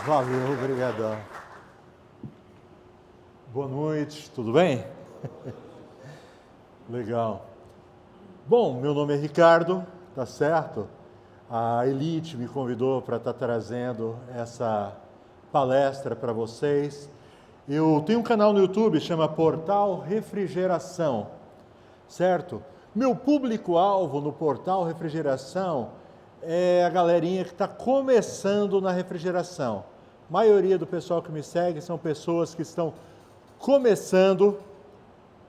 Valeu, obrigadão. Boa noite, tudo bem? Legal. Bom, meu nome é Ricardo, tá certo? A Elite me convidou para estar trazendo essa palestra para vocês. Eu tenho um canal no YouTube, chama Portal Refrigeração, certo? Meu público-alvo no Portal Refrigeração é a galerinha que está começando na refrigeração. A maioria do pessoal que me segue são pessoas que estão começando,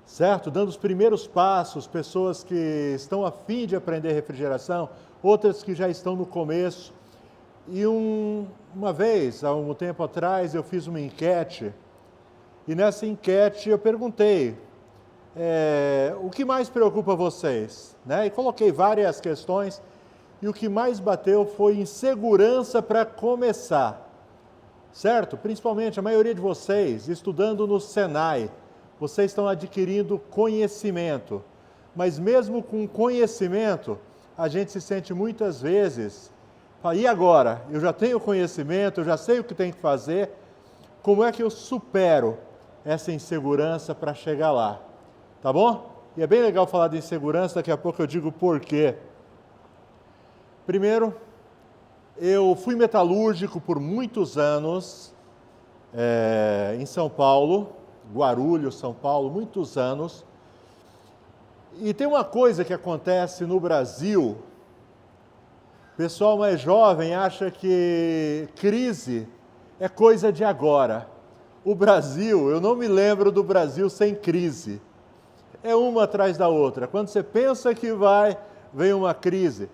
certo? Dando os primeiros passos, pessoas que estão a fim de aprender refrigeração, outras que já estão no começo. E uma vez, há um tempo atrás, eu fiz uma enquete, e nessa enquete eu perguntei, o que mais preocupa vocês? Né? E coloquei várias questões, e o que mais bateu foi insegurança para começar, certo? Principalmente a maioria de vocês, estudando no Senai, vocês estão adquirindo conhecimento, mas mesmo com conhecimento, a gente se sente muitas vezes, e agora? Eu já tenho conhecimento, eu já sei o que tem que fazer, como é que eu supero essa insegurança para chegar lá? Tá bom? E é bem legal falar de insegurança, daqui a pouco eu digo por quê. Primeiro, eu fui metalúrgico por muitos anos em São Paulo, Guarulhos, São Paulo, muitos anos. E tem uma coisa que acontece no Brasil, o pessoal mais jovem acha que crise é coisa de agora. O Brasil, eu não me lembro do Brasil sem crise. É uma atrás da outra. Quando você pensa que vem uma crise.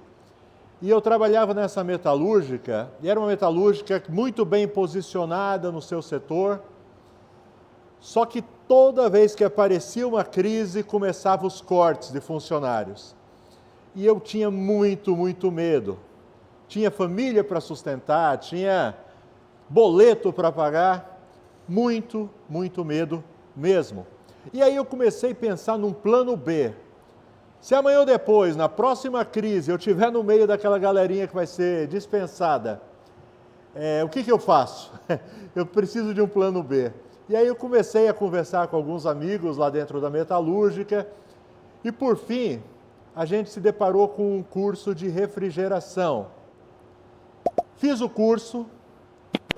E eu trabalhava nessa metalúrgica, e era uma metalúrgica muito bem posicionada no seu setor, só que toda vez que aparecia uma crise, começavam os cortes de funcionários. E eu tinha muito, muito medo. Tinha família para sustentar, tinha boleto para pagar, muito, muito medo mesmo. E aí eu comecei a pensar num plano B. Se amanhã ou depois, na próxima crise, eu estiver no meio daquela galerinha que vai ser dispensada, o que eu faço? Eu preciso de um plano B. E aí eu comecei a conversar com alguns amigos lá dentro da metalúrgica e, por fim, a gente se deparou com um curso de refrigeração. Fiz o curso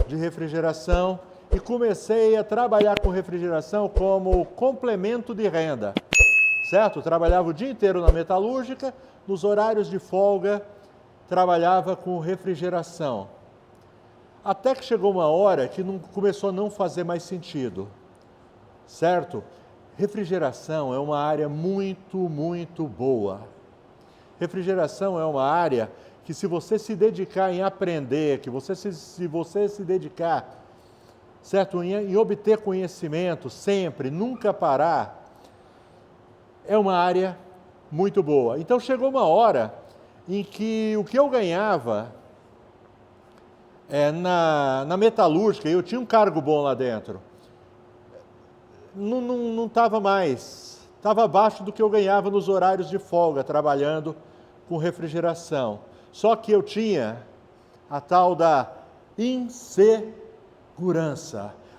de refrigeração e comecei a trabalhar com refrigeração como complemento de renda. Certo? Trabalhava o dia inteiro na metalúrgica, nos horários de folga, trabalhava com refrigeração. Até que chegou uma hora que começou a não fazer mais sentido, certo? Refrigeração é uma área muito, muito boa. Refrigeração é uma área que, se você se dedicar em aprender, se você se dedicar, certo? Em obter conhecimento sempre, nunca parar, é uma área muito boa. Então chegou uma hora em que o que eu ganhava na metalúrgica, eu tinha um cargo bom lá dentro, não estava mais, estava abaixo do que eu ganhava nos horários de folga, trabalhando com refrigeração. Só que eu tinha a tal da insegurança.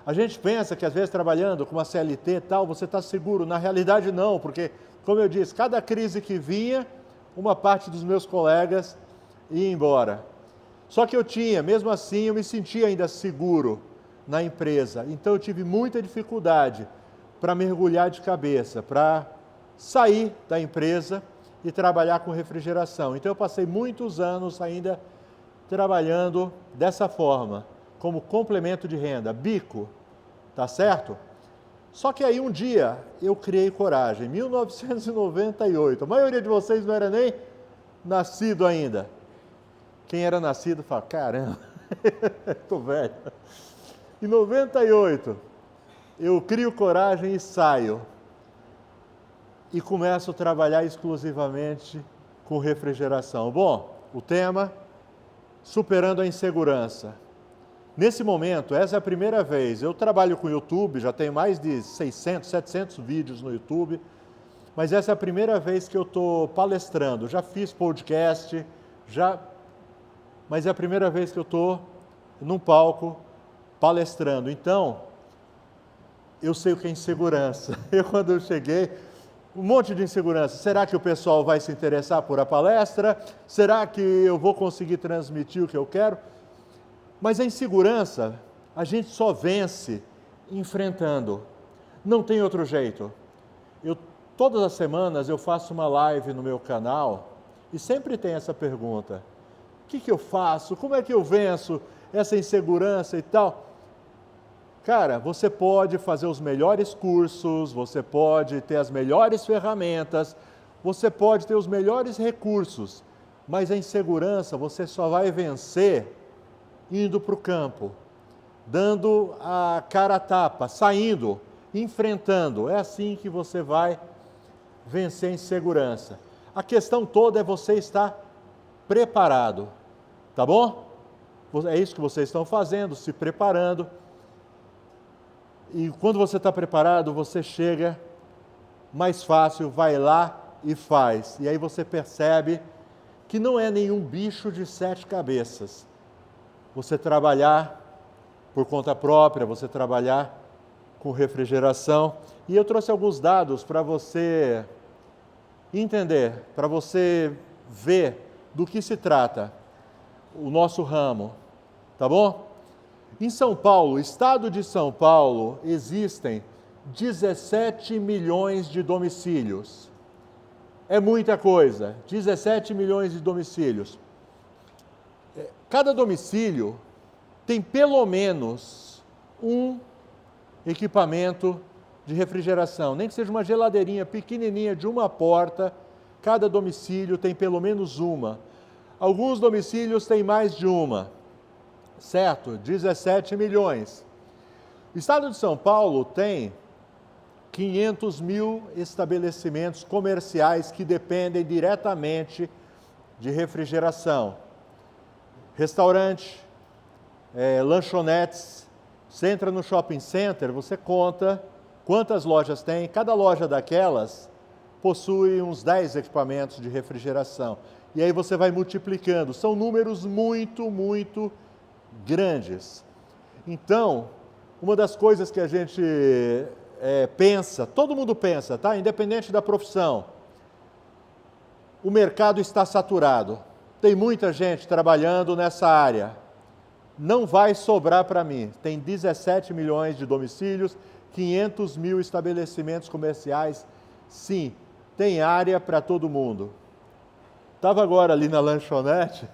A gente pensa que às vezes trabalhando com uma CLT e tal, você está seguro. Na realidade não, porque, como eu disse, cada crise que vinha, uma parte dos meus colegas ia embora. Só que mesmo assim, eu me sentia ainda seguro na empresa. Então eu tive muita dificuldade para mergulhar de cabeça, para sair da empresa e trabalhar com refrigeração. Então eu passei muitos anos ainda trabalhando dessa forma, como complemento de renda, bico, tá certo? Só que aí um dia eu criei coragem, 1998, a maioria de vocês não era nem nascido ainda. Quem era nascido fala, caramba, estou velho. Em 98, eu crio coragem e saio. E começo a trabalhar exclusivamente com refrigeração. Bom, o tema, superando a insegurança. Nesse momento, essa é a primeira vez, eu trabalho com YouTube, já tenho mais de 600, 700 vídeos no YouTube, mas essa é a primeira vez que eu estou palestrando. Já fiz podcast, mas é a primeira vez que eu estou num palco palestrando. Então, eu sei o que é insegurança. Quando eu cheguei, um monte de insegurança. Será que o pessoal vai se interessar por a palestra? Será que eu vou conseguir transmitir o que eu quero? Mas a insegurança, a gente só vence enfrentando. Não tem outro jeito. Todas as semanas eu faço uma live no meu canal e sempre tem essa pergunta. O que eu faço? Como é que eu venço essa insegurança e tal? Cara, você pode fazer os melhores cursos, você pode ter as melhores ferramentas, você pode ter os melhores recursos, mas a insegurança você só vai vencer indo para o campo, dando a cara a tapa, saindo, enfrentando. É assim que você vai vencer a insegurança. A questão toda é você estar preparado, tá bom? É isso que vocês estão fazendo, se preparando. E quando você está preparado, você chega mais fácil, vai lá e faz. E aí você percebe que não é nenhum bicho de 7 cabeças. Você trabalhar por conta própria, você trabalhar com refrigeração. E eu trouxe alguns dados para você entender, para você ver do que se trata o nosso ramo, tá bom? Em São Paulo, estado de São Paulo, existem 17 milhões de domicílios. É muita coisa, 17 milhões de domicílios. Cada domicílio tem pelo menos um equipamento de refrigeração, nem que seja uma geladeirinha pequenininha de uma porta, cada domicílio tem pelo menos uma. Alguns domicílios têm mais de uma. Certo? 17 milhões. O estado de São Paulo tem 500 mil estabelecimentos comerciais que dependem diretamente de refrigeração. Restaurante, lanchonetes. Você entra no shopping center, você conta quantas lojas tem. Cada loja daquelas possui uns 10 equipamentos de refrigeração. E aí você vai multiplicando. São números muito grandes. Então, uma das coisas que a gente pensa, todo mundo pensa, tá? Independente da profissão, o mercado está saturado. Tem muita gente trabalhando nessa área. Não vai sobrar para mim. Tem 17 milhões de domicílios, 500 mil estabelecimentos comerciais. Sim, tem área para todo mundo. Estava agora ali na lanchonete,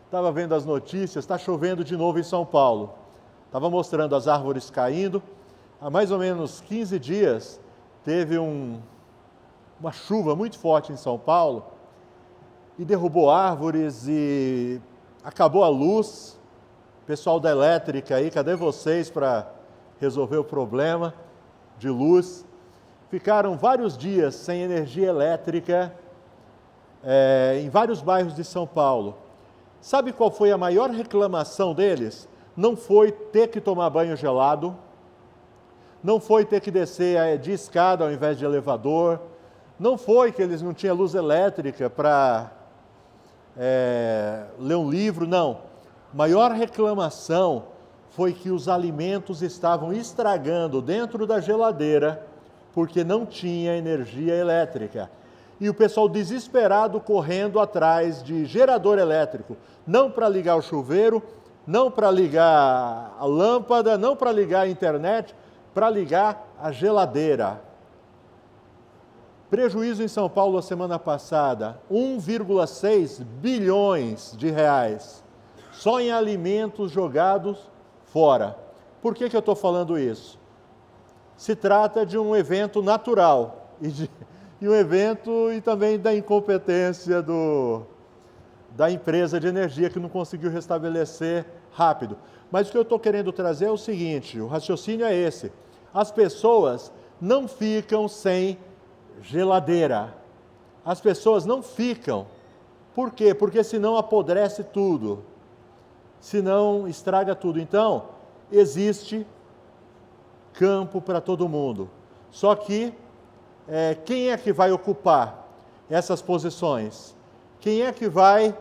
estava vendo as notícias, está chovendo de novo em São Paulo. Estava mostrando as árvores caindo. Há mais ou menos 15 dias, teve uma chuva muito forte em São Paulo e derrubou árvores e acabou a luz. Pessoal da elétrica aí, cadê vocês para resolver o problema de luz? Ficaram vários dias sem energia elétrica em vários bairros de São Paulo. Sabe qual foi a maior reclamação deles? Não foi ter que tomar banho gelado, não foi ter que descer de escada ao invés de elevador, não foi que eles não tinham luz elétrica para ler um livro, não. Maior reclamação foi que os alimentos estavam estragando dentro da geladeira porque não tinha energia elétrica. E o pessoal desesperado correndo atrás de gerador elétrico, não para ligar o chuveiro, não para ligar a lâmpada, não para ligar a internet, para ligar a geladeira. Prejuízo em São Paulo a semana passada, 1,6 bilhões de reais, só em alimentos jogados fora. Por que eu estou falando isso? Se trata de um evento natural e um evento e também da incompetência da empresa de energia que não conseguiu restabelecer rápido. Mas o que eu estou querendo trazer é o seguinte, o raciocínio é esse. As pessoas não ficam sem geladeira. As pessoas não ficam. Por quê? Porque senão apodrece tudo. Senão estraga tudo. Então, existe campo para todo mundo. Só que quem é que vai ocupar essas posições? Quem é que vai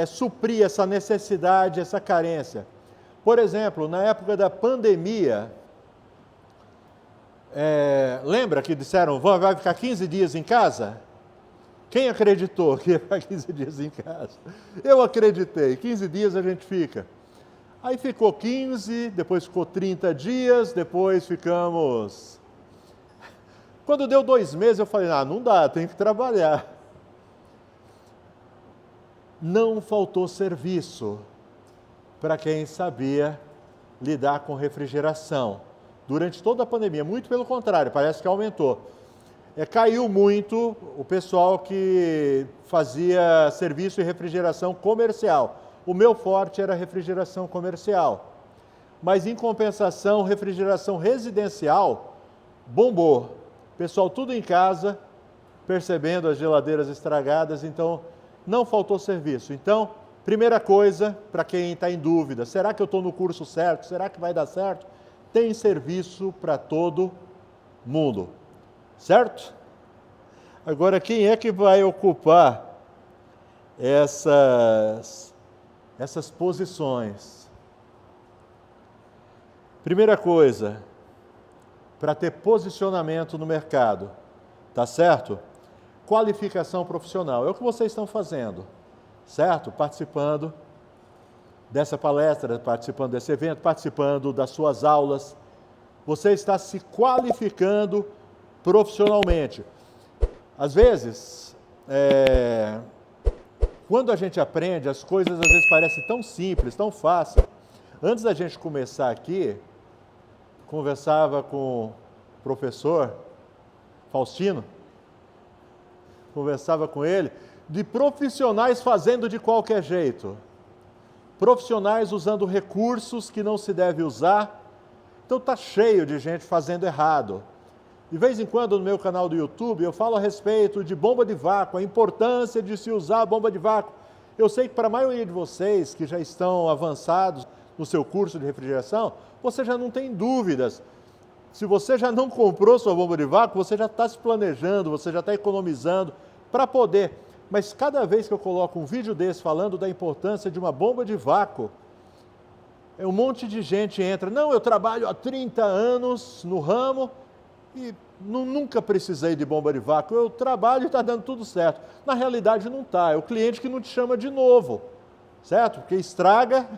suprir essa necessidade, essa carência? Por exemplo, na época da pandemia, lembra que disseram, vai ficar 15 dias em casa? Quem acreditou que ia ficar 15 dias em casa? Eu acreditei, 15 dias a gente fica. Aí ficou 15, depois ficou 30 dias, depois ficamos... Quando deu 2 meses, eu falei, não dá, tenho que trabalhar. Não faltou serviço para quem sabia lidar com refrigeração. Durante toda a pandemia, muito pelo contrário, parece que aumentou. Caiu muito o pessoal que fazia serviço de refrigeração comercial. O meu forte era refrigeração comercial. Mas, em compensação, refrigeração residencial bombou. Pessoal tudo em casa, percebendo as geladeiras estragadas, então não faltou serviço. Então, primeira coisa, para quem está em dúvida, será que eu estou no curso certo? Será que vai dar certo? Tem serviço para todo mundo, certo? Agora, quem é que vai ocupar essas posições? Primeira coisa, para ter posicionamento no mercado, tá certo? Qualificação profissional, é o que vocês estão fazendo, certo? Participando dessa palestra, participando desse evento, participando das suas aulas. Você está se qualificando profissionalmente. Às vezes, quando a gente aprende, as coisas às vezes parecem tão simples, tão fácil. Antes da gente começar aqui, conversava com o professor Faustino, conversava com ele, de profissionais fazendo de qualquer jeito. Profissionais usando recursos que não se deve usar. Então está cheio de gente fazendo errado. De vez em quando no meu canal do YouTube eu falo a respeito de bomba de vácuo, a importância de se usar a bomba de vácuo. Eu sei que para a maioria de vocês que já estão avançados no seu curso de refrigeração, você já não tem dúvidas. Se você já não comprou sua bomba de vácuo, você já está se planejando, você já está economizando para poder. Mas cada vez que eu coloco um vídeo desse falando da importância de uma bomba de vácuo, um monte de gente entra. Não, eu trabalho há 30 anos no ramo e nunca precisei de bomba de vácuo. Eu trabalho e está dando tudo certo. Na realidade não está. É o cliente que não te chama de novo, certo? Porque estraga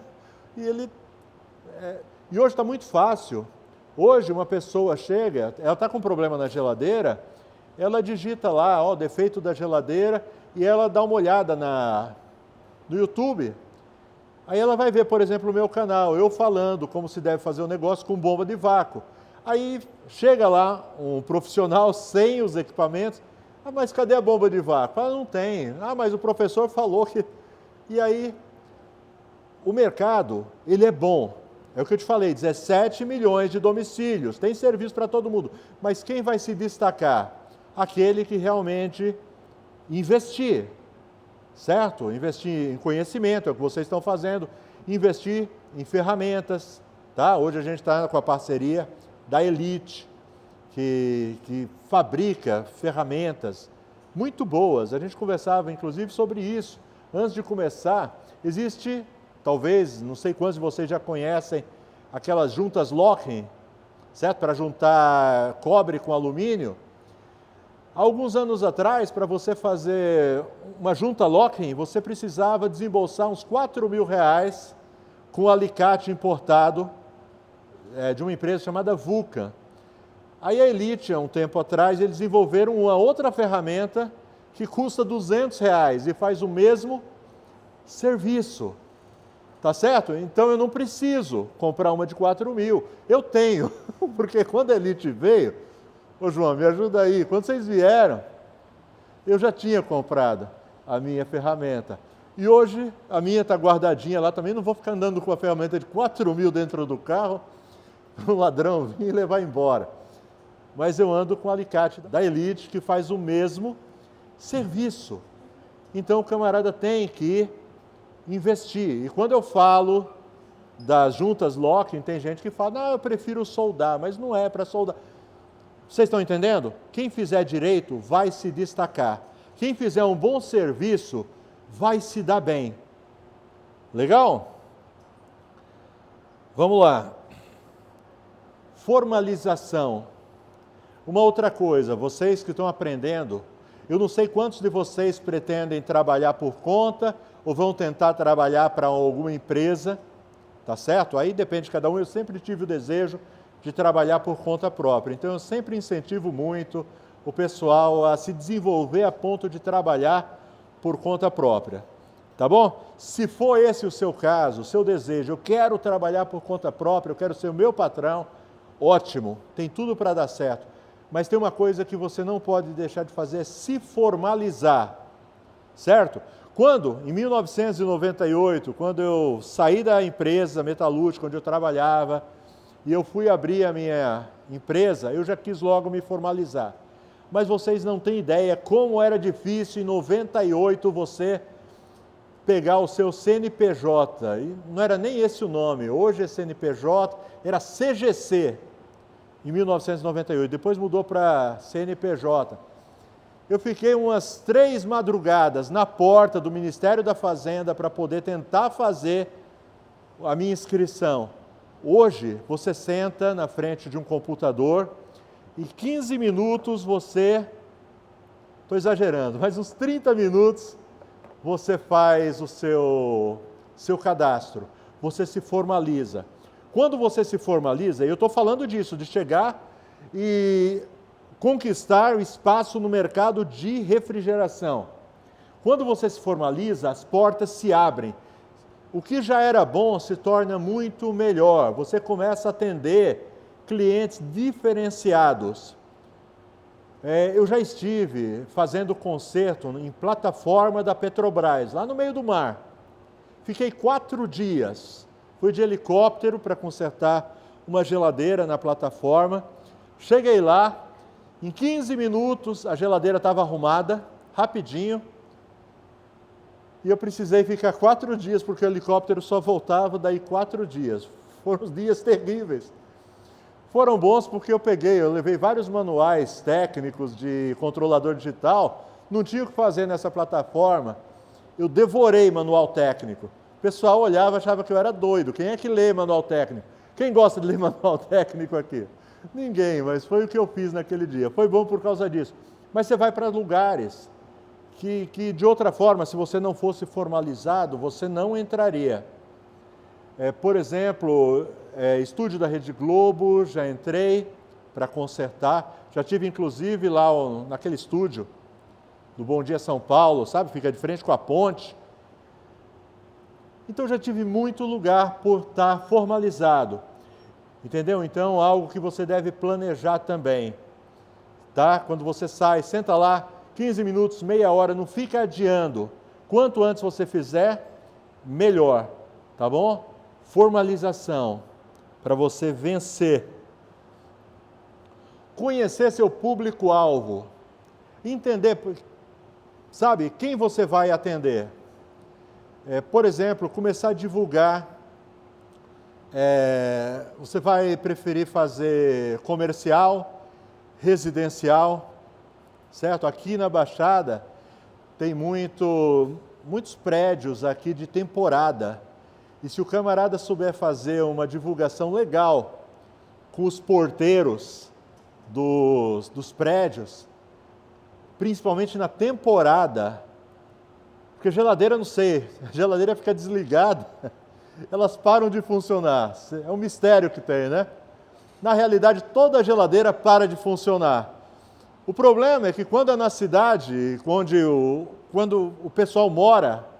e ele... E hoje está muito fácil. Hoje uma pessoa chega, ela está com um problema na geladeira, ela digita lá, defeito da geladeira, e ela dá uma olhada no YouTube. Aí ela vai ver, por exemplo, o meu canal, eu falando como se deve fazer o negócio com bomba de vácuo. Aí chega lá um profissional sem os equipamentos, mas cadê a bomba de vácuo? Não tem. Mas o professor falou que... E aí, o mercado, ele é bom. É o que eu te falei, 17 milhões de domicílios, tem serviço para todo mundo. Mas quem vai se destacar? Aquele que realmente investir, certo? Investir em conhecimento, é o que vocês estão fazendo. Investir em ferramentas, tá? Hoje a gente está com a parceria da Elite, que fabrica ferramentas muito boas. A gente conversava, inclusive, sobre isso. Antes de começar, existe... Talvez, não sei quantos de vocês já conhecem, aquelas juntas locking, certo? Para juntar cobre com alumínio. Há alguns anos atrás, para você fazer uma junta locking, você precisava desembolsar uns R$4.000 com alicate importado de uma empresa chamada Vulcan. Aí a Elite, há um tempo atrás, eles desenvolveram uma outra ferramenta que custa R$200 e faz o mesmo serviço. Tá certo? Então eu não preciso comprar uma de 4.000. Eu tenho, porque quando a Elite veio, ô João, me ajuda aí, quando vocês vieram, eu já tinha comprado a minha ferramenta. E hoje a minha está guardadinha lá também, não vou ficar andando com a ferramenta de 4.000 dentro do carro, um ladrão vir e levar embora. Mas eu ando com o alicate da Elite, que faz o mesmo serviço. Então o camarada tem que investir. E quando eu falo das juntas locking, tem gente que fala, eu prefiro soldar, mas não é para soldar. Vocês estão entendendo? Quem fizer direito vai se destacar. Quem fizer um bom serviço vai se dar bem. Legal? Vamos lá. Formalização. Uma outra coisa, vocês que estão aprendendo, eu não sei quantos de vocês pretendem trabalhar por conta ou vão tentar trabalhar para alguma empresa, tá certo? Aí depende de cada um. Eu sempre tive o desejo de trabalhar por conta própria, então eu sempre incentivo muito o pessoal a se desenvolver a ponto de trabalhar por conta própria, tá bom? Se for esse o seu caso, o seu desejo, eu quero trabalhar por conta própria, eu quero ser o meu patrão, ótimo, tem tudo para dar certo. Mas tem uma coisa que você não pode deixar de fazer, é se formalizar, certo? Quando, em 1998, quando eu saí da empresa metalúrgica onde eu trabalhava, e eu fui abrir a minha empresa, eu já quis logo me formalizar. Mas vocês não têm ideia como era difícil em 98 você pegar o seu CNPJ. E não era nem esse o nome, hoje é CNPJ, era CGC em 1998, depois mudou para CNPJ. Eu fiquei umas 3 madrugadas na porta do Ministério da Fazenda para poder tentar fazer a minha inscrição. Hoje, você senta na frente de um computador e 15 minutos você, estou exagerando, mas uns 30 minutos você faz o seu cadastro, você se formaliza. Quando você se formaliza, eu estou falando disso, de chegar e conquistar o espaço no mercado de refrigeração. Quando você se formaliza, as portas se abrem. O que já era bom se torna muito melhor. Você começa a atender clientes diferenciados. Eu já estive fazendo conserto em plataforma da Petrobras, lá no meio do mar. Fiquei 4 dias. Fui de helicóptero para consertar uma geladeira na plataforma. Cheguei lá, em 15 minutos a geladeira estava arrumada, rapidinho. E eu precisei ficar 4 dias, porque o helicóptero só voltava daí 4 dias. Foram os dias terríveis. Foram bons porque eu levei vários manuais técnicos de controlador digital, não tinha o que fazer nessa plataforma. Eu devorei manual técnico. O pessoal olhava e achava que eu era doido. Quem é que lê manual técnico? Quem gosta de ler manual técnico aqui? Ninguém, mas foi o que eu fiz naquele dia. Foi bom por causa disso. Mas você vai para lugares que de outra forma, se você não fosse formalizado, você não entraria. Por exemplo, estúdio da Rede Globo, já entrei para consertar. Já tive inclusive lá naquele estúdio do Bom Dia São Paulo, sabe? Fica de frente com a ponte. Então já tive muito lugar por estar formalizado. Entendeu? Então, algo que você deve planejar também. Tá? Quando você sai, senta lá, 15 minutos, meia hora, não fica adiando. Quanto antes você fizer, melhor. Tá bom? Formalização, para você vencer. Conhecer seu público-alvo. Entender, sabe, quem você vai atender. Por exemplo, começar a divulgar. Você vai preferir fazer comercial, residencial, certo? Aqui na Baixada tem muitos prédios aqui de temporada. E se o camarada souber fazer uma divulgação legal com os porteiros dos prédios, principalmente na temporada, porque geladeira, não sei, a geladeira fica desligada, elas param de funcionar. É um mistério que tem, né? Na realidade, toda a geladeira para de funcionar. O problema é que quando é na cidade, quando o pessoal mora,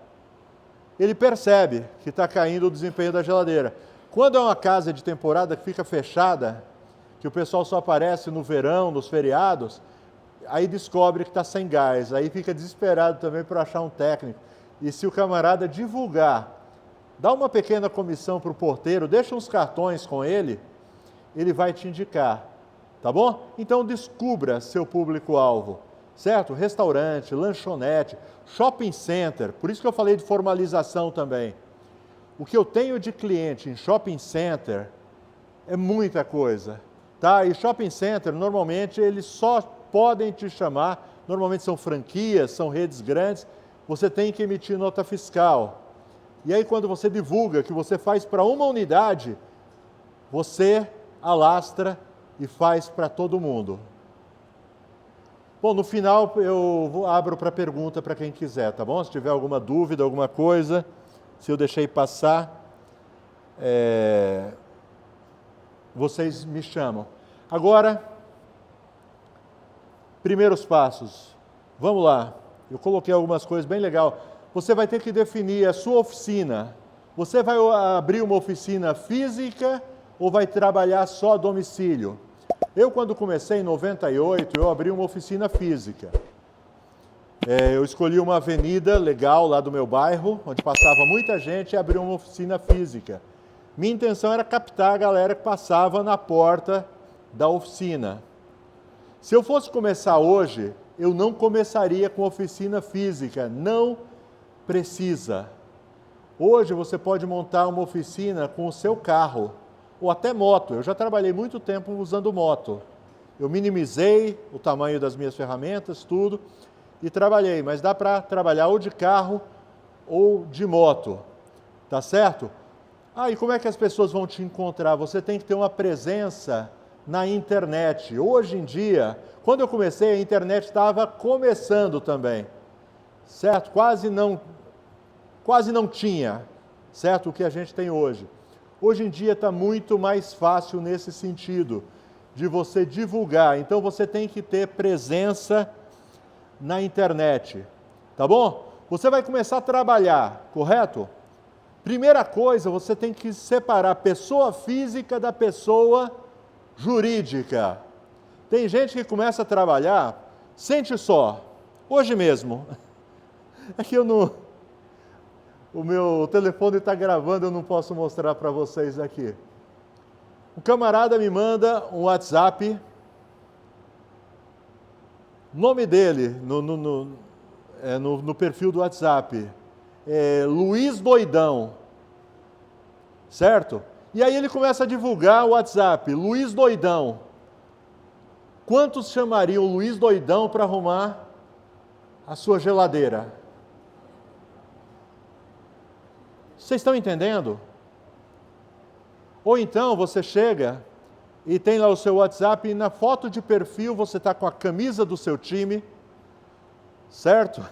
ele percebe que está caindo o desempenho da geladeira. Quando é uma casa de temporada que fica fechada, que o pessoal só aparece no verão, nos feriados, aí descobre que está sem gás, aí fica desesperado também para achar um técnico. E se o camarada divulgar, dá uma pequena comissão para o porteiro, deixa uns cartões com ele, ele vai te indicar, tá bom? Então descubra seu público-alvo, certo? Restaurante, lanchonete, shopping center, por isso que eu falei de formalização também. O que eu tenho de cliente em shopping center é muita coisa, tá? E shopping center, normalmente, eles só podem te chamar, normalmente são franquias, são redes grandes, você tem que emitir nota fiscal. E aí, quando você divulga que você faz para uma unidade, você alastra e faz para todo mundo. Bom, no final eu abro para pergunta para quem quiser, tá bom? Se tiver alguma dúvida, alguma coisa, se eu deixei passar, vocês me chamam. Agora, primeiros passos. Vamos lá. Eu coloquei algumas coisas bem legais. Você vai ter que definir a sua oficina. Você vai abrir uma oficina física ou vai trabalhar só a domicílio? Eu, quando comecei em 98, eu abri uma oficina física. Eu escolhi uma avenida legal lá do meu bairro, onde passava muita gente, e abri uma oficina física. Minha intenção era captar a galera que passava na porta da oficina. Se eu fosse começar hoje, eu não começaria com oficina física, não precisa. Hoje você pode montar uma oficina com o seu carro, ou até moto. Eu já trabalhei muito tempo usando moto. Eu minimizei o tamanho das minhas ferramentas, tudo, e trabalhei. Mas dá para trabalhar ou de carro ou de moto, tá certo? E como é que as pessoas vão te encontrar? Você tem que ter uma presença na internet. Hoje em dia, quando eu comecei, a internet estava começando também, certo? Quase não tinha, certo? O que a gente tem hoje. Hoje em dia está muito mais fácil nesse sentido, de você divulgar. Então você tem que ter presença na internet, tá bom? Você vai começar a trabalhar, correto? Primeira coisa, você tem que separar a pessoa física da pessoa jurídica. Tem gente que começa a trabalhar, sente só, hoje mesmo, é que o meu telefone está gravando, eu não posso mostrar para vocês aqui. Um camarada me manda um WhatsApp, nome dele no perfil do WhatsApp, Luiz Doidão, certo? E aí ele começa a divulgar o WhatsApp, Luiz Doidão. Quantos chamariam Luiz Doidão para arrumar a sua geladeira? Vocês estão entendendo? Ou então você chega e tem lá o seu WhatsApp e na foto de perfil você está com a camisa do seu time, certo?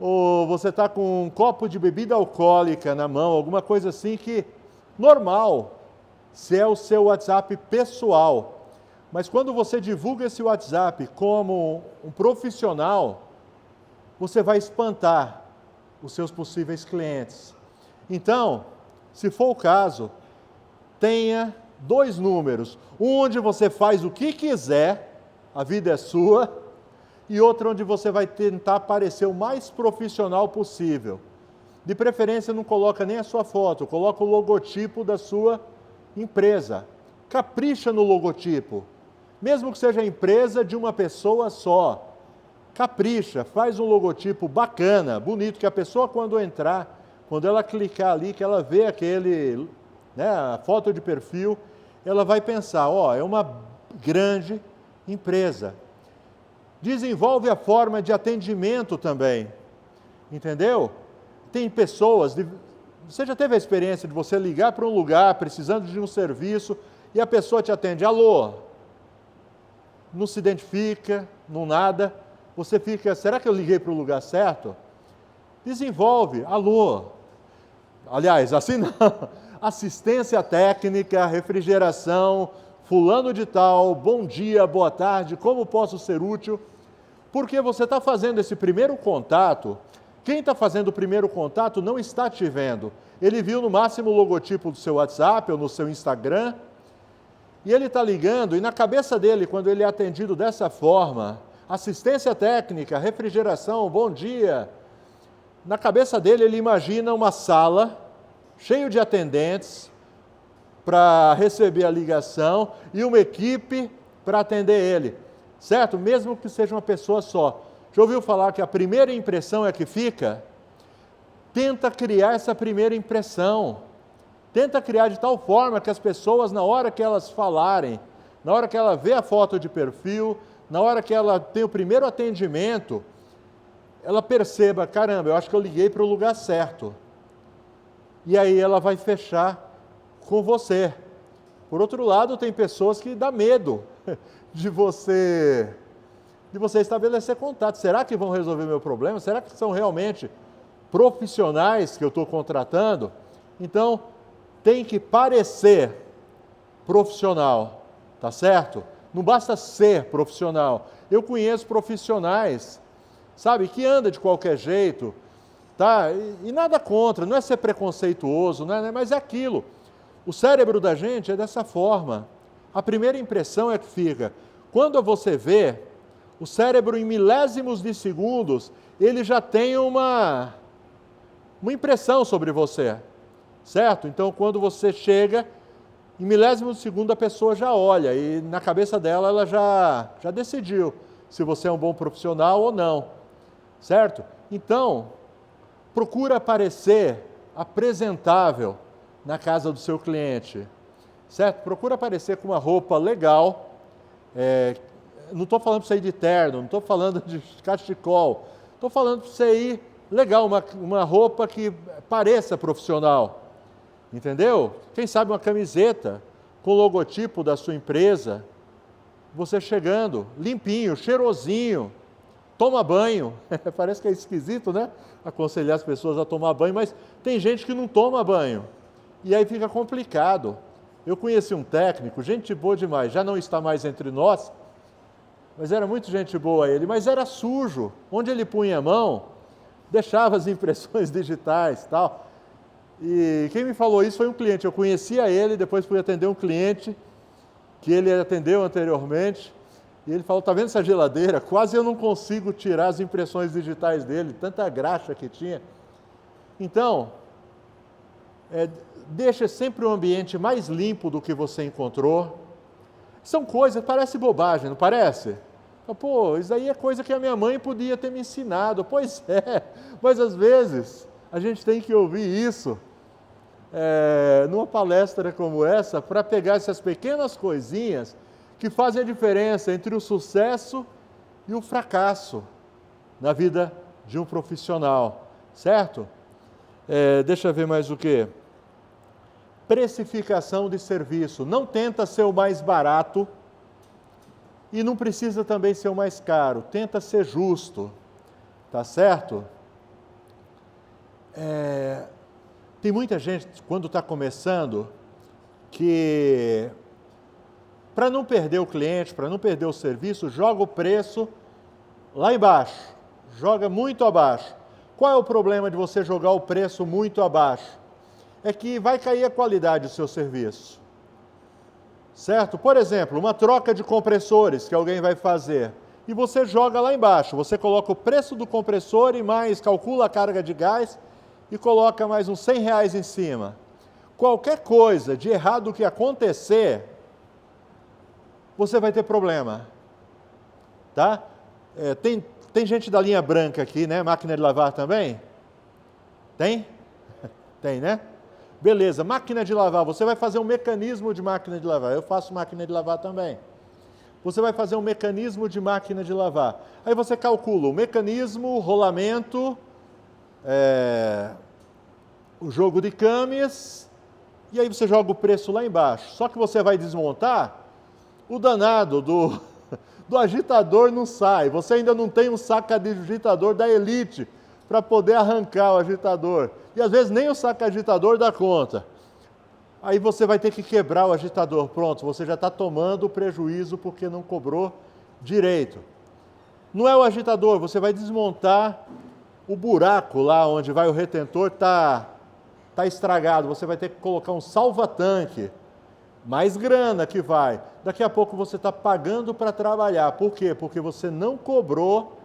Ou você está com um copo de bebida alcoólica na mão, alguma coisa assim que, normal, se é o seu WhatsApp pessoal. Mas quando você divulga esse WhatsApp como um profissional, você vai espantar os seus possíveis clientes. Então, se for o caso, tenha 2 números. Um onde você faz o que quiser, a vida é sua, e outro onde você vai tentar parecer o mais profissional possível. De preferência, não coloca nem a sua foto, coloca o logotipo da sua empresa. Capricha no logotipo. Mesmo que seja a empresa de uma pessoa só. Capricha, faz um logotipo bacana, bonito, que a pessoa quando entrar, quando ela clicar ali, que ela vê a foto de perfil, ela vai pensar, é uma grande empresa. Desenvolve a forma de atendimento também, entendeu? Tem pessoas, você já teve a experiência de você ligar para um lugar, precisando de um serviço, e a pessoa te atende, alô, não se identifica, não nada, você fica, será que eu liguei para o lugar certo? Desenvolve, alô. Aliás, assim não. Assistência técnica, refrigeração, fulano de tal, bom dia, boa tarde, como posso ser útil? Porque você está fazendo esse primeiro contato, quem está fazendo o primeiro contato não está te vendo. Ele viu no máximo o logotipo do seu WhatsApp ou no seu Instagram, e ele está ligando, e na cabeça dele, quando ele é atendido dessa forma, assistência técnica, refrigeração, bom dia, na cabeça dele ele imagina uma sala cheio de atendentes para receber a ligação e uma equipe para atender ele, certo? Mesmo que seja uma pessoa só. Já ouviu falar que a primeira impressão é que fica? Tenta criar essa primeira impressão. Tenta criar de tal forma que as pessoas, na hora que elas falarem, na hora que ela vê a foto de perfil, na hora que ela tem o primeiro atendimento, ela perceba, caramba, eu acho que eu liguei para o lugar certo. E aí ela vai fechar com você. Por outro lado, tem pessoas que dá medo de você estabelecer contato. Será que vão resolver meu problema? Será que são realmente profissionais que eu estou contratando? Então, tem que parecer profissional, tá certo? Não basta ser profissional. Eu conheço profissionais, sabe, que anda de qualquer jeito, tá? E nada contra, não é ser preconceituoso, né? Mas é aquilo. O cérebro da gente é dessa forma. A primeira impressão é que fica. Quando você vê, o cérebro em milésimos de segundos, ele já tem uma impressão sobre você, certo? Então, quando você chega, em milésimos de segundo a pessoa já olha e na cabeça dela ela já decidiu se você é um bom profissional ou não, certo? Então, procura parecer apresentável na casa do seu cliente, certo? Procura aparecer com uma roupa legal, não estou falando para você ir de terno, não estou falando de cachecol, estou falando para você ir legal, uma roupa que pareça profissional, entendeu? Quem sabe uma camiseta com o logotipo da sua empresa, você chegando, limpinho, cheirosinho, toma banho, parece que é esquisito, né? Aconselhar as pessoas a tomar banho, mas tem gente que não toma banho, e aí fica complicado. Eu conheci um técnico, gente boa demais, já não está mais entre nós, mas era muito gente boa ele, mas era sujo. Onde ele punha a mão, deixava as impressões digitais e tal. E quem me falou isso foi um cliente. Eu conhecia ele, depois fui atender um cliente que ele atendeu anteriormente. E ele falou, está vendo essa geladeira? Quase eu não consigo tirar as impressões digitais dele, tanta graxa que tinha. Então, deixa sempre o ambiente mais limpo do que você encontrou. São coisas, parece bobagem, não parece? Pô, isso aí é coisa que a minha mãe podia ter me ensinado. Pois é, mas às vezes a gente tem que ouvir isso numa palestra como essa, para pegar essas pequenas coisinhas que fazem a diferença entre o sucesso e o fracasso na vida de um profissional, certo? Deixa eu ver mais o quê? Precificação de serviço. Não tenta ser o mais barato e não precisa também ser o mais caro. Tenta ser justo, tá certo? Tem muita gente, quando está começando, que para não perder o cliente, para não perder o serviço, joga o preço lá embaixo, joga muito abaixo. Qual é o problema de você jogar o preço muito abaixo? É que vai cair a qualidade do seu serviço, certo? Por exemplo, uma troca de compressores que alguém vai fazer, e você joga lá embaixo, você coloca o preço do compressor e mais, calcula a carga de gás e coloca mais uns R$100 em cima. Qualquer coisa de errado que acontecer, você vai ter problema, tá? Tem gente da linha branca aqui, né? Máquina de lavar também? Tem? Tem, né? Beleza, máquina de lavar, você vai fazer um mecanismo de máquina de lavar. Eu faço máquina de lavar também. Você vai fazer um mecanismo de máquina de lavar. Aí você calcula o mecanismo, o rolamento, o jogo de câmeras, e aí você joga o preço lá embaixo. Só que você vai desmontar, o danado do agitador não sai. Você ainda não tem um saca-agitador da Elite para poder arrancar o agitador. E às vezes nem o saca-agitador dá conta. Aí você vai ter que quebrar o agitador. Pronto, você já está tomando prejuízo porque não cobrou direito. Não é o agitador, você vai desmontar o buraco lá onde vai o retentor, está estragado. Você vai ter que colocar um salva-tanque. Mais grana que vai. Daqui a pouco você está pagando para trabalhar. Por quê? Porque você não cobrou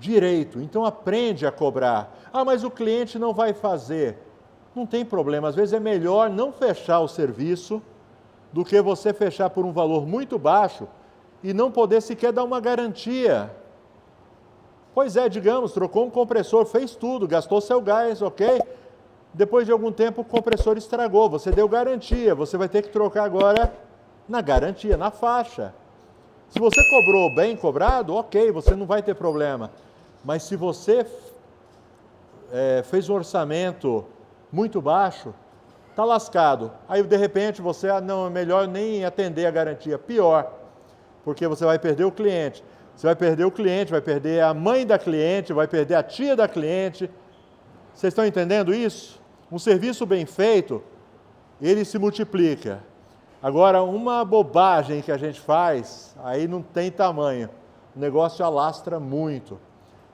direito. Então aprende a cobrar. Ah, mas o cliente não vai fazer. Não tem problema. Às vezes é melhor não fechar o serviço do que você fechar por um valor muito baixo e não poder sequer dar uma garantia. Pois é, digamos, trocou um compressor, fez tudo, gastou seu gás, ok? Depois de algum tempo o compressor estragou, você deu garantia, você vai ter que trocar agora na garantia, na faixa. Se você cobrou bem cobrado, ok, você não vai ter problema. Mas se você fez um orçamento muito baixo, está lascado. Aí, de repente, você, não, é melhor nem atender a garantia. Pior, porque você vai perder o cliente. Você vai perder o cliente, vai perder a mãe da cliente, vai perder a tia da cliente. Vocês estão entendendo isso? Um serviço bem feito, ele se multiplica. Agora, uma bobagem que a gente faz, aí não tem tamanho. O negócio alastra muito.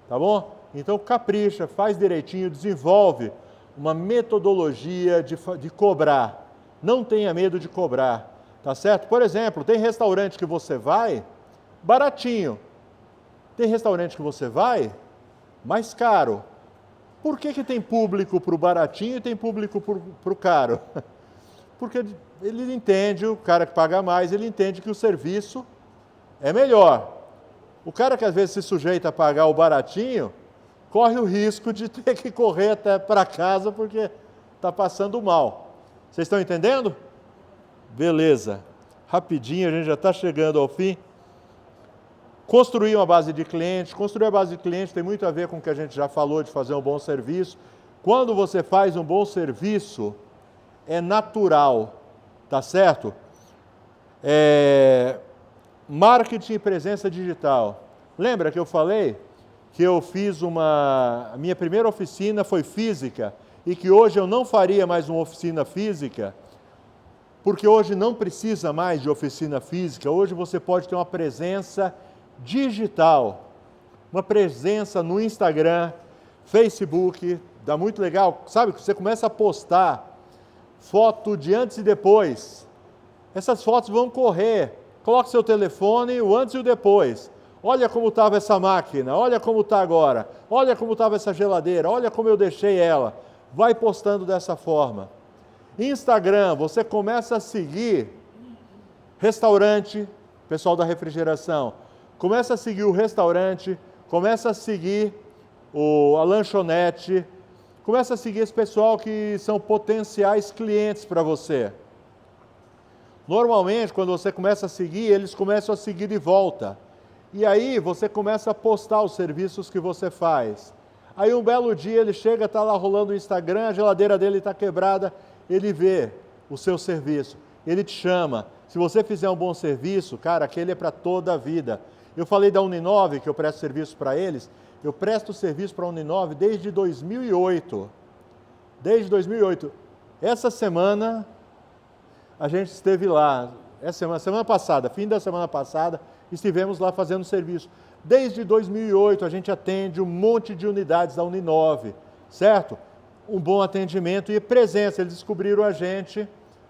Tá bom? Então, capricha, faz direitinho, desenvolve uma metodologia de cobrar. Não tenha medo de cobrar. Tá certo? Por exemplo, tem restaurante que você vai, baratinho. Tem restaurante que você vai, mais caro. Por que tem público para o baratinho e tem público para o caro? Porque ele entende, o cara que paga mais, ele entende que o serviço é melhor. O cara que às vezes se sujeita a pagar o baratinho, corre o risco de ter que correr até para casa porque está passando mal. Vocês estão entendendo? Beleza. Rapidinho, a gente já está chegando ao fim. Construir uma base de clientes. Construir a base de clientes tem muito a ver com o que a gente já falou de fazer um bom serviço. Quando você faz um bom serviço, é natural, tá certo? Marketing e presença digital. Lembra que eu falei que eu fiz a minha primeira oficina foi física e que hoje eu não faria mais uma oficina física, porque hoje não precisa mais de oficina física, hoje você pode ter uma presença digital, uma presença no Instagram, Facebook, dá muito legal, sabe, que você começa a postar foto de antes e depois, essas fotos vão correr, coloque seu telefone, o antes e o depois, olha como estava essa máquina, olha como está agora, olha como estava essa geladeira, olha como eu deixei ela, vai postando dessa forma. Instagram, você começa a seguir restaurante, pessoal da refrigeração, começa a seguir o restaurante, começa a seguir a lanchonete, começa a seguir esse pessoal que são potenciais clientes para você. Normalmente, quando você começa a seguir, eles começam a seguir de volta. E aí você começa a postar os serviços que você faz. Aí um belo dia ele chega, está lá rolando o Instagram, a geladeira dele está quebrada, ele vê o seu serviço, ele te chama. Se você fizer um bom serviço, cara, aquele é para toda a vida. Eu falei da Uninove, que eu presto serviço para eles, eu presto serviço para a Uninove desde 2008. Desde 2008. Essa semana, a gente esteve lá, semana passada, fim da semana passada, estivemos lá fazendo serviço. Desde 2008, a gente atende um monte de unidades da Uninove, certo? Um bom atendimento e presença. Eles descobriram a gente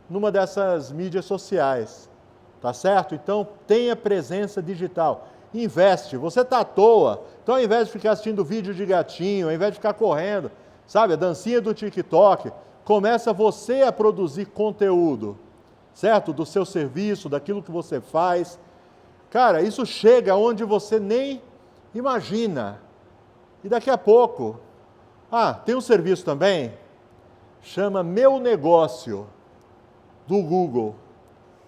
numa dessas mídias sociais, tá certo? Então, tenha presença digital. Investe. Você está à toa, então ao invés de ficar assistindo vídeo de gatinho, ao invés de ficar correndo, sabe, a dancinha do TikTok, começa você a produzir conteúdo, certo? Do seu serviço, daquilo que você faz. Cara, isso chega onde você nem imagina. E daqui a pouco, tem um serviço também, chama Meu Negócio, do Google,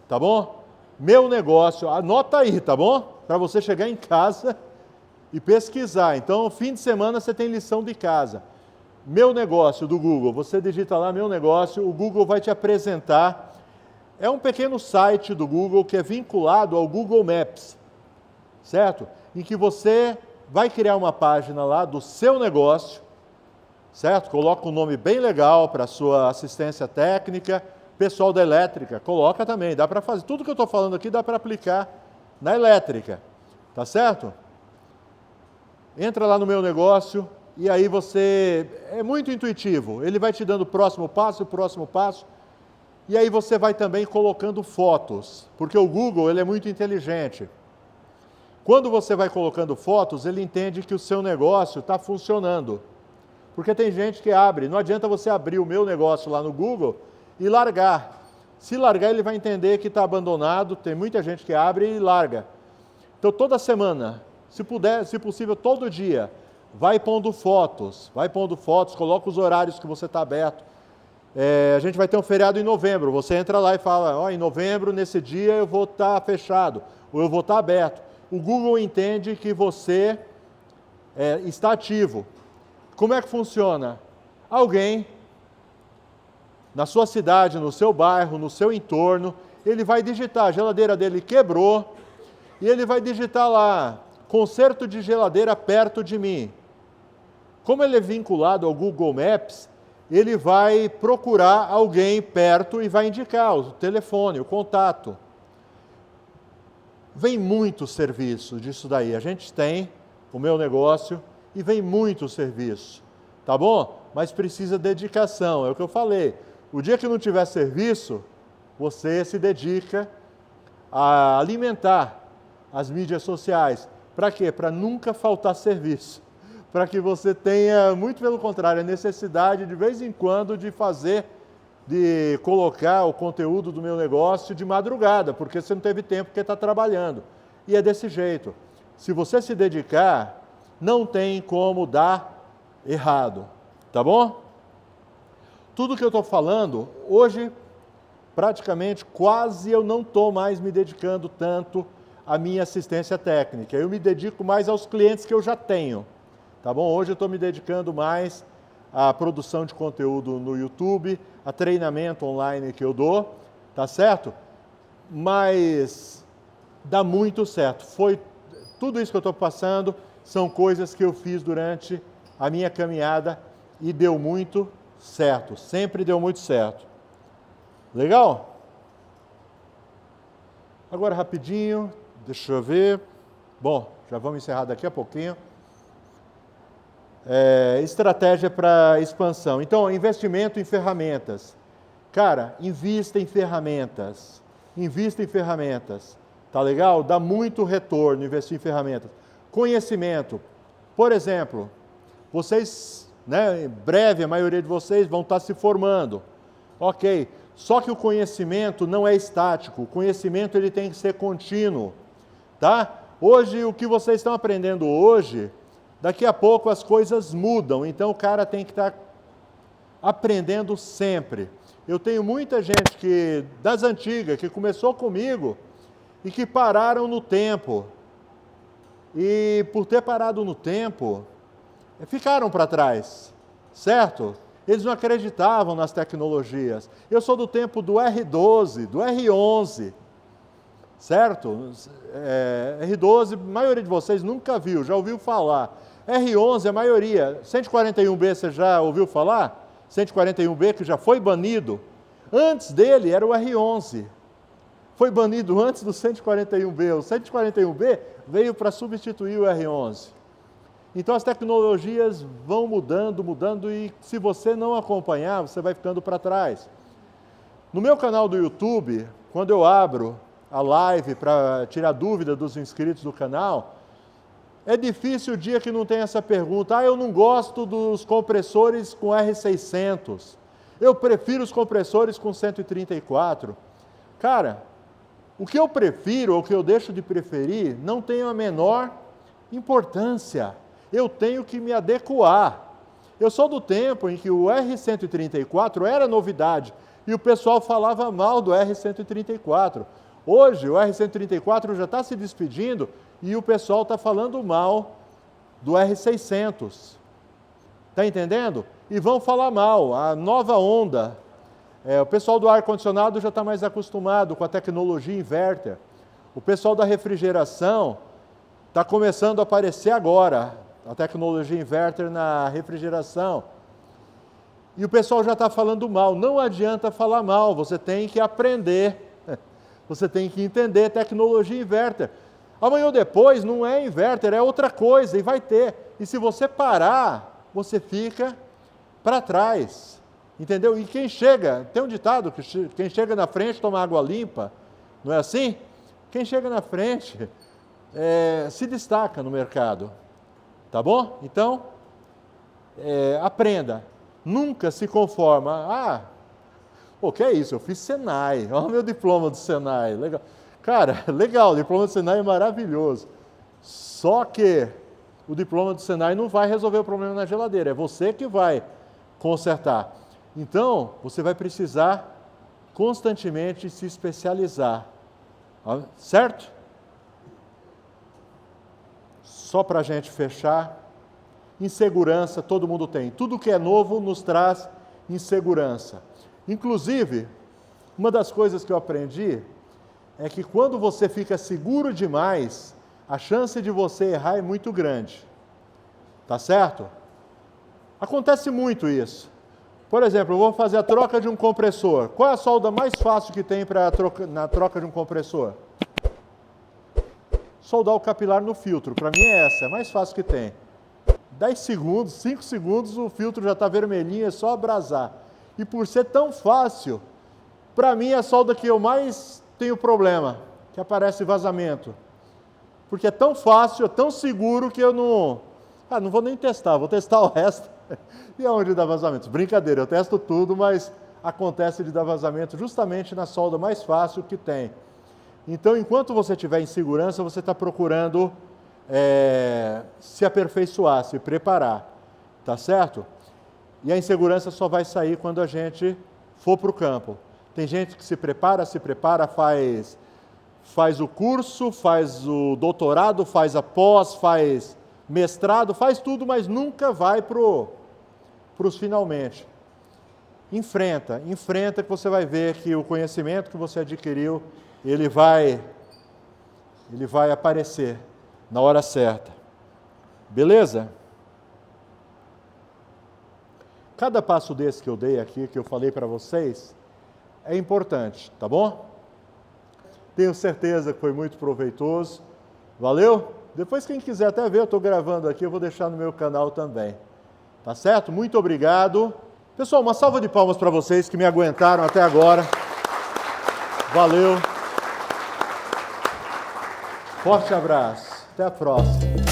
tá bom? Meu Negócio, anota aí, tá bom? Para você chegar em casa e pesquisar. Então, fim de semana você tem lição de casa. Meu Negócio, do Google, você digita lá Meu Negócio, o Google vai te apresentar. É um pequeno site do Google que é vinculado ao Google Maps, certo? Em que você vai criar uma página lá do seu negócio, certo? Coloca um nome bem legal para a sua assistência técnica, pessoal da elétrica, coloca também, dá para fazer. Tudo que eu estou falando aqui dá para aplicar na elétrica, tá certo? Entra lá no Meu Negócio e aí você, é muito intuitivo, ele vai te dando o próximo passo, e aí você vai também colocando fotos, porque o Google ele é muito inteligente. Quando você vai colocando fotos, ele entende que o seu negócio está funcionando. Porque tem gente que abre, não adianta você abrir o Meu Negócio lá no Google e largar. Se largar, ele vai entender que está abandonado, tem muita gente que abre e larga. Então, toda semana, se puder, se possível, todo dia, vai pondo fotos, coloca os horários que você está aberto. A gente vai ter um feriado em novembro, você entra lá e fala, em novembro, nesse dia, eu vou estar fechado, ou eu vou estar aberto. O Google entende que você está ativo. Como é que funciona? Alguém na sua cidade, no seu bairro, no seu entorno, ele vai digitar, a geladeira dele quebrou, e ele vai digitar lá, conserto de geladeira perto de mim. Como ele é vinculado ao Google Maps, ele vai procurar alguém perto e vai indicar o telefone, o contato. Vem muito serviço disso daí. A gente tem o meu negócio e vem muito serviço, tá bom? Mas precisa dedicação, é o que eu falei. O dia que não tiver serviço, você se dedica a alimentar as mídias sociais. Para quê? Para nunca faltar serviço. Para que você tenha, muito pelo contrário, a necessidade de vez em quando de colocar o conteúdo do meu negócio de madrugada, porque você não teve tempo porque está trabalhando. E é desse jeito. Se você se dedicar, não tem como dar errado, tá bom? Tudo que eu estou falando, hoje, praticamente, quase eu não estou mais me dedicando tanto à minha assistência técnica. Eu me dedico mais aos clientes que eu já tenho. Tá bom? Hoje eu estou me dedicando mais à produção de conteúdo no YouTube, a treinamento online que eu dou, tá certo? Mas dá muito certo. Tudo isso que eu estou passando são coisas que eu fiz durante a minha caminhada e deu muito certo. Sempre deu muito certo. Legal? Agora rapidinho, deixa eu ver. Bom, já vamos encerrar daqui a pouquinho. Estratégia para expansão. Então, investimento em ferramentas. Cara, invista em ferramentas. Invista em ferramentas. Tá legal? Dá muito retorno investir em ferramentas. Conhecimento. Por exemplo, vocês, em breve, a maioria de vocês vão estar se formando. Ok. Só que o conhecimento não é estático. O conhecimento ele tem que ser contínuo. Tá? Hoje, o que vocês estão aprendendo hoje, daqui a pouco as coisas mudam, então o cara tem que estar aprendendo sempre. Eu tenho muita gente das antigas que começou comigo e que pararam no tempo. E por ter parado no tempo, ficaram para trás, certo? Eles não acreditavam nas tecnologias. Eu sou do tempo do R12, do R11, certo? R12, a maioria de vocês nunca viu, já ouviu falar. R11, a maioria. 141B, você já ouviu falar? 141B, que já foi banido. Antes dele era o R11. Foi banido antes do 141B. O 141B veio para substituir o R11. Então as tecnologias vão mudando e se você não acompanhar, você vai ficando para trás. No meu canal do YouTube, quando eu abro a live para tirar dúvida dos inscritos do canal, é difícil o dia que não tem essa pergunta. Eu não gosto dos compressores com R600. Eu prefiro os compressores com 134. Cara, o que eu prefiro ou o que eu deixo de preferir não tem a menor importância. Eu tenho que me adequar. Eu sou do tempo em que o R134 era novidade e o pessoal falava mal do R134. Hoje, o R134 já está se despedindo e o pessoal está falando mal do R600. Está entendendo? E vão falar mal. A nova onda. O pessoal do ar-condicionado já está mais acostumado com a tecnologia inverter. O pessoal da refrigeração está começando a aparecer agora. A tecnologia inverter na refrigeração. E o pessoal já está falando mal. Não adianta falar mal. Você tem que aprender. Você tem que entender tecnologia inverter. Amanhã ou depois não é inverter, é outra coisa e vai ter. E se você parar, você fica para trás. Entendeu? E quem chega, tem um ditado que quem chega na frente toma água limpa, não é assim? Quem chega na frente se destaca no mercado. Tá bom? Então, aprenda. Nunca se conforma. O que é isso? Eu fiz Senai. Olha o meu diploma do Senai. Legal. Cara, legal, o diploma do Senai é maravilhoso. Só que o diploma do Senai não vai resolver o problema na geladeira. É você que vai consertar. Então, você vai precisar constantemente se especializar. Certo? Só para a gente fechar. Insegurança todo mundo tem. Tudo que é novo nos traz insegurança. Inclusive, uma das coisas que eu aprendi é que quando você fica seguro demais, a chance de você errar é muito grande. Tá certo? Acontece muito isso. Por exemplo, eu vou fazer a troca de um compressor. Qual é a solda mais fácil que tem na troca de um compressor? Soldar o capilar no filtro. Para mim é essa, é a mais fácil que tem. 10 segundos, 5 segundos, o filtro já está vermelhinho, é só abrasar. E por ser tão fácil, para mim é a solda que eu mais tenho problema, que aparece vazamento. Porque é tão fácil, é tão seguro que eu não vou nem testar, vou testar o resto. E aonde dá vazamento? Brincadeira, eu testo tudo, mas acontece de dar vazamento justamente na solda mais fácil que tem. Então, enquanto você estiver em segurança, você está procurando se aperfeiçoar, se preparar, tá certo? E a insegurança só vai sair quando a gente for para o campo. Tem gente que se prepara, faz o curso, faz o doutorado, faz a pós, faz mestrado, faz tudo, mas nunca vai para os finalmente. Enfrenta que você vai ver que o conhecimento que você adquiriu, ele vai aparecer na hora certa. Beleza? Cada passo desse que eu dei aqui, que eu falei para vocês, é importante, tá bom? Tenho certeza que foi muito proveitoso. Valeu? Depois, quem quiser até ver, eu estou gravando aqui, eu vou deixar no meu canal também. Tá certo? Muito obrigado. Pessoal, uma salva de palmas para vocês que me aguentaram até agora. Valeu. Forte abraço. Até a próxima.